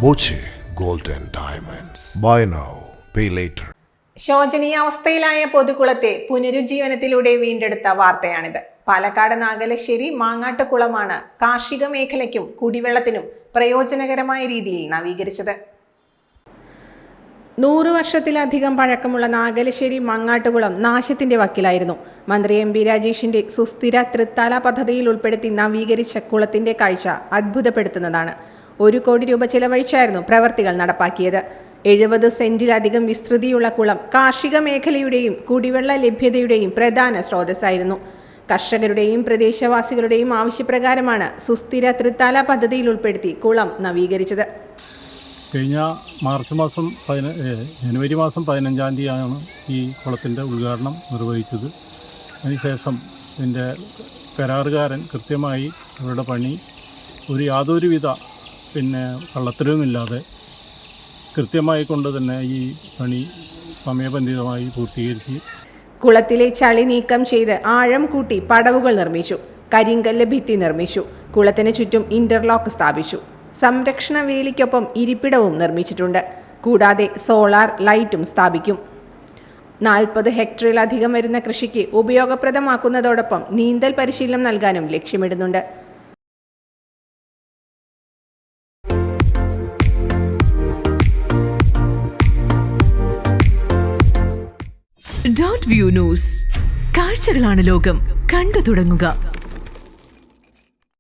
Boche gold and diamonds. Buy now, pay later. ശോചനീയാവസ്ഥയിലായ പൊതുകുളത്തെ പുനരുജ്ജീവനത്തിലൂടെ വീണ്ടെടുത്ത വാർത്തയാണിത്. പാലക്കാട് നാഗലശ്ശേരി മാങ്ങാട്ടുകുളമാണ് കാർഷിക മേഖലയ്ക്കും കുടിവെള്ളത്തിനും പ്രയോജനകരമായ രീതിയിൽ നവീകരിച്ചത്. 100 വർഷത്തിലധികം പഴക്കമുള്ള നാഗലശ്ശേരി മാങ്ങാട്ടുകുളം നാശത്തിന്റെ വക്കിലായിരുന്നു. മന്ത്രി MP രാജേഷിന്റെ സുസ്ഥിര തൃത്താല പദ്ധതിയിൽ ഉൾപ്പെടുത്തി നവീകരിച്ച കുളത്തിന്റെ കാഴ്ച അത്ഭുതപ്പെടുത്തുന്നതാണ്. 1 കോടി രൂപ ചെലവഴിച്ചായിരുന്നു പ്രവർത്തികൾ നടപ്പാക്കിയത്. 70 സെന്റിലധികം വിസ്തൃതിയുള്ള കുളം കാർഷിക മേഖലയുടെയും കുടിവെള്ള ലഭ്യതയുടെയും പ്രധാന സ്രോതസ്സായിരുന്നു. കർഷകരുടെയും പ്രദേശവാസികളുടെയും ആവശ്യപ്രകാരമാണ് സുസ്ഥിര തൃത്താല പദ്ധതിയിൽ ഉൾപ്പെടുത്തി കുളം നവീകരിച്ചത്. കഴിഞ്ഞ ജനുവരി മാസം 15-ാം തീയതിയാണ് ഈ കുളത്തിൻ്റെ ഉദ്ഘാടനം നിർവഹിച്ചത്. അതിനുശേഷം ഇതിൻ്റെ കരാറുകാരൻ കൃത്യമായി അവരുടെ പണി യാതൊരുവിധ കള്ളത്തരവുമില്ലാതെ കൃത്യമായി കൊണ്ട് തന്നെ ഈ പണി സമയബന്ധിതമായി പൂർത്തീകരിച്ച് കുളത്തിലെ ചളി നീക്കം ചെയ്ത് ആഴം കൂട്ടി പടവുകൾ നിർമ്മിച്ചു. കരിങ്കല്ല് ഭിത്തി നിർമ്മിച്ചു. കുളത്തിന് ചുറ്റും ഇന്റർലോക്ക് സ്ഥാപിച്ചു. സംരക്ഷണ വേലിക്കൊപ്പം ഇരിപ്പിടവും നിർമ്മിച്ചിട്ടുണ്ട്. കൂടാതെ സോളാർ ലൈറ്റും സ്ഥാപിക്കും. 40 ഹെക്ടറിലധികം വരുന്ന കൃഷിക്ക് ഉപയോഗപ്രദമാക്കുന്നതോടൊപ്പം നീന്തൽ പരിശീലനം നൽകാനും ലക്ഷ്യമിടുന്നുണ്ട്. .view ന്യൂസ്, കാഴ്ചകളാണ് ലോകം, കണ്ടു തുടങ്ങുക.